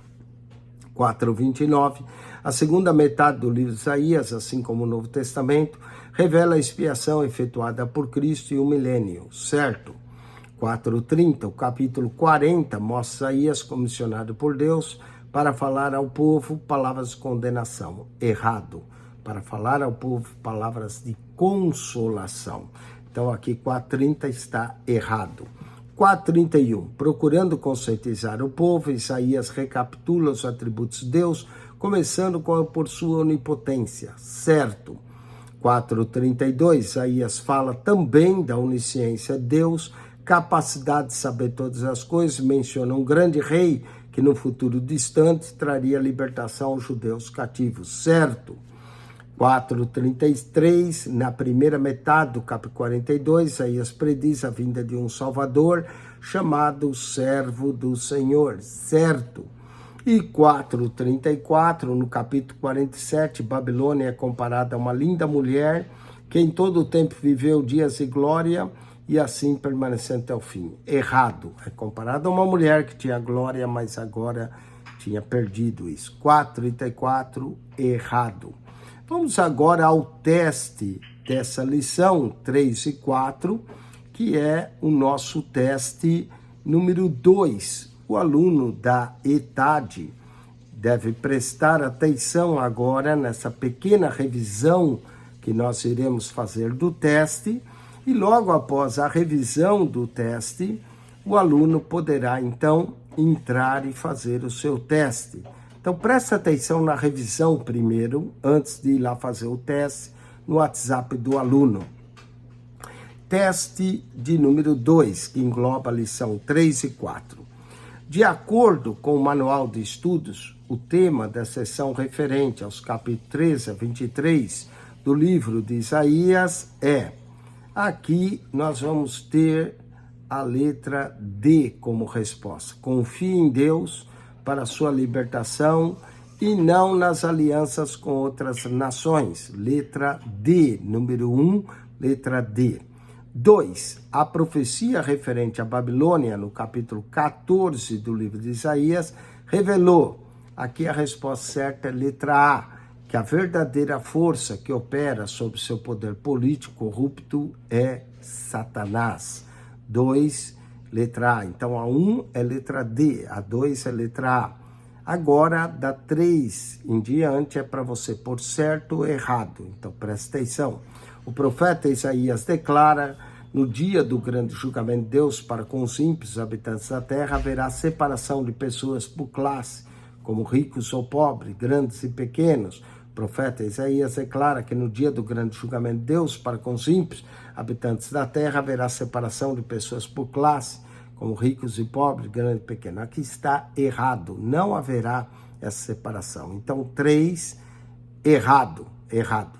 4:29, A segunda metade do livro de Isaías, assim como o Novo Testamento, revela a expiação efetuada por Cristo e o milênio, certo? 4:30, o capítulo 40 mostra Isaías comissionado por Deus para falar ao povo palavras de condenação, errado, para falar ao povo palavras de consolação. Então aqui 4:30 está errado. 4:31, procurando conscientizar o povo, Isaías recapitula os atributos de Deus, começando por sua onipotência, certo? 4:32, Isaías fala também da onisciência de Deus, capacidade de saber todas as coisas, menciona um grande rei que no futuro distante traria libertação aos judeus cativos, certo? 4:33, na primeira metade do capítulo 42, Isaías prediz a vinda de um Salvador chamado Servo do Senhor, certo? E 4:34, no capítulo 47, Babilônia é comparada a uma linda mulher que em todo o tempo viveu dias de glória e assim permanecendo até o fim. Errado, é comparada a uma mulher que tinha glória, mas agora tinha perdido isso. 4:34, errado. Vamos agora ao teste dessa lição 3 e 4, que é o nosso teste número 2. O aluno da ETAD deve prestar atenção agora nessa pequena revisão que nós iremos fazer do teste, e logo após a revisão do teste, o aluno poderá então entrar e fazer o seu teste. Então, presta atenção na revisão primeiro, antes de ir lá fazer o teste, no WhatsApp do aluno. Teste de número 2, que engloba a lição 3 e 4. De acordo com o manual de estudos, o tema da sessão referente aos capítulos 13 a 23 do livro de Isaías é... Aqui nós vamos ter a letra D como resposta. Confie em Deus para sua libertação e não nas alianças com outras nações. Letra D, número 1, letra D. 2. A profecia referente à Babilônia, no capítulo 14 do livro de Isaías, revelou, aqui a resposta certa é letra A, que a verdadeira força que opera sob seu poder político corrupto é Satanás. 2, letra A. Então, a 1 é letra D, a 2 é letra A. Agora, da 3 em diante, é para você pôr certo ou errado. Então, presta atenção. O profeta Isaías declara, no dia do grande julgamento de Deus para com os ímpios habitantes da terra, haverá separação de pessoas por classe, como ricos ou pobres, grandes e pequenos. O profeta Isaías declara que no dia do grande julgamento de Deus para com os ímpios habitantes da terra, haverá separação de pessoas por classe, como ricos e pobres, grandes e pequenos. Aqui está errado, não haverá essa separação. Então, 3, errado, errado.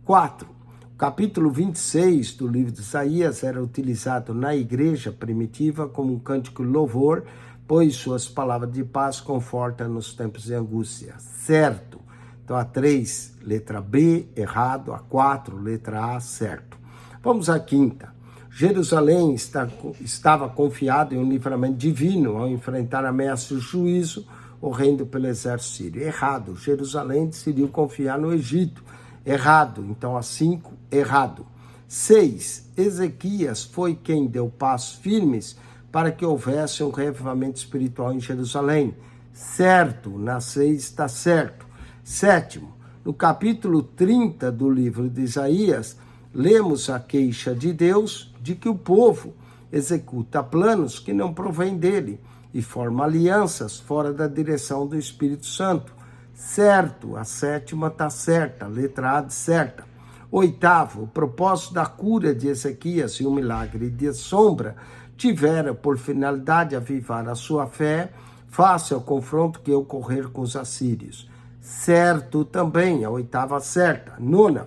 4, o capítulo 26 do livro de Isaías era utilizado na igreja primitiva como um cântico de louvor, pois suas palavras de paz confortam nos tempos de angústia. Certo. Então, a 3, letra B, errado. A 4, letra A, certo. Vamos à quinta. Jerusalém estava confiado em um livramento divino ao enfrentar ameaças de juízo horrendo pelo exército sírio. Errado. Jerusalém decidiu confiar no Egito. Errado. Então, a 5, errado. 6. Ezequias foi quem deu passos firmes para que houvesse um reavivamento espiritual em Jerusalém. Certo. Na 6 está certo. 7. No capítulo 30 do livro de Isaías, lemos a queixa de Deus de que o povo executa planos que não provêm dele e forma alianças fora da direção do Espírito Santo. Certo, a 7ª está certa, letra A de certa. 8. O propósito da cura de Ezequias e o milagre de sombra tiveram por finalidade avivar a sua fé face ao confronto que ocorrer com os assírios. Certo também, a 8ª certa. 9.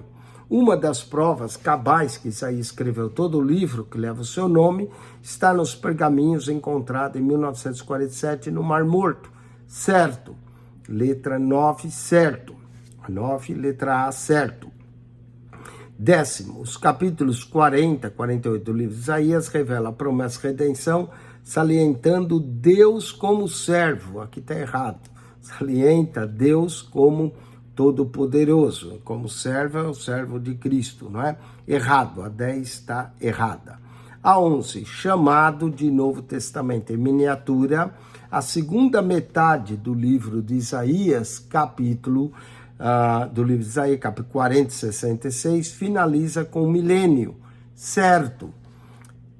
Uma das provas cabais que Isaías escreveu todo o livro que leva o seu nome está nos pergaminhos encontrados em 1947 no Mar Morto. Certo. Letra 9, certo. 9, letra A, certo. 10. Os capítulos 40 e 48 do livro de Isaías revelam a promessa de redenção, salientando Deus como servo. Aqui está errado. salienta Deus como Todo-Poderoso, como servo é o servo de Cristo, não é? Errado, a 10 está errada. A 11, chamado de Novo Testamento, em miniatura, a segunda metade do livro de Isaías, capítulo 40 e 66, finaliza com o milênio, certo?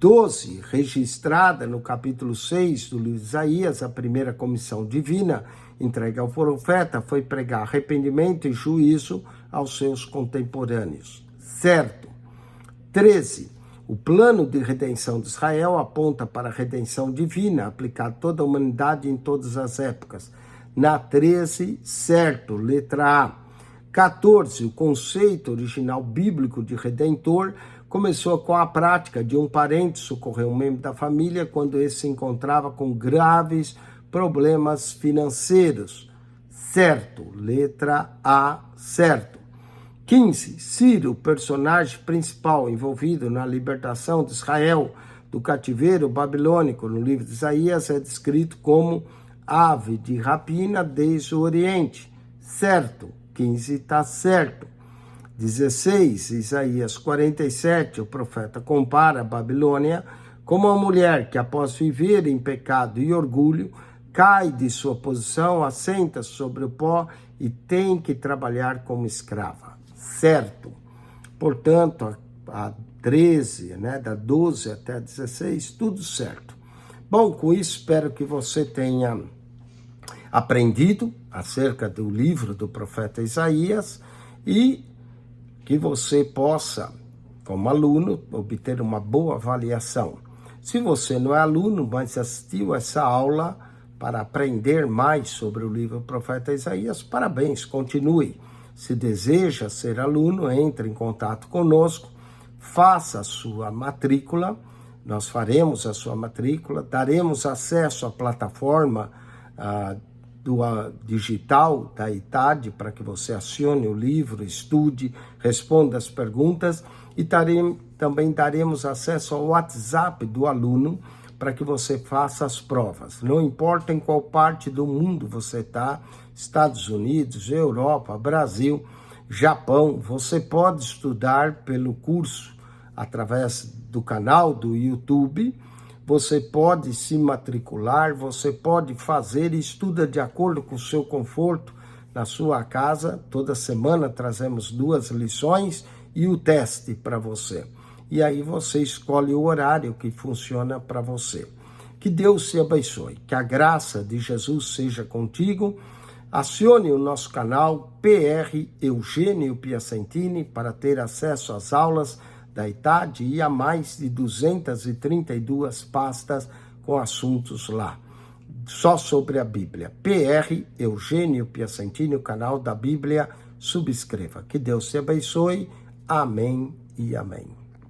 12, registrada no capítulo 6 do livro de Isaías, a primeira comissão divina entregue ao profeta foi pregar arrependimento e juízo aos seus contemporâneos, certo? 13, o plano de redenção de Israel aponta para a redenção divina, aplicada a toda a humanidade em todas as épocas. Na 13, certo, letra A. 14, o conceito original bíblico de redentor começou com a prática de um parente socorrer um membro da família quando esse se encontrava com graves problemas financeiros. Certo, letra A, certo. 15, Ciro, personagem principal envolvido na libertação de Israel do cativeiro babilônico no livro de Isaías, é descrito como ave de rapina desde o Oriente. Certo, 15 está certo. 16, Isaías 47, o profeta compara a Babilônia como uma mulher que, após viver em pecado e orgulho, cai de sua posição, assenta sobre o pó e tem que trabalhar como escrava. Certo. Portanto, a 13, né, da 12 até 16, tudo certo. Bom, com isso, espero que você tenha aprendido acerca do livro do profeta Isaías e que você possa, como aluno, obter uma boa avaliação. Se você não é aluno, mas assistiu essa aula para aprender mais sobre o livro do profeta Isaías, parabéns, continue. Se deseja ser aluno, entre em contato conosco, faça a sua matrícula, nós faremos a sua matrícula, daremos acesso à plataforma digital da ITAD para que você acione o livro, estude, responda as perguntas e também daremos acesso ao WhatsApp do aluno para que você faça as provas. Não importa em qual parte do mundo você está, Estados Unidos, Europa, Brasil, Japão, você pode estudar pelo curso através do canal do YouTube, você pode se matricular, você pode fazer e estuda de acordo com o seu conforto na sua casa. Toda semana trazemos 2 lições e o teste para você. E aí você escolhe o horário que funciona para você. Que Deus te abençoe, que a graça de Jesus seja contigo. Acione o nosso canal PR Eugênio Piacentini para ter acesso às aulas da ITAD e a mais de 232 pastas com assuntos lá, só sobre a Bíblia. PR Eugênio Piacentini, o canal da Bíblia, subscreva. Que Deus te abençoe. Amém e amém.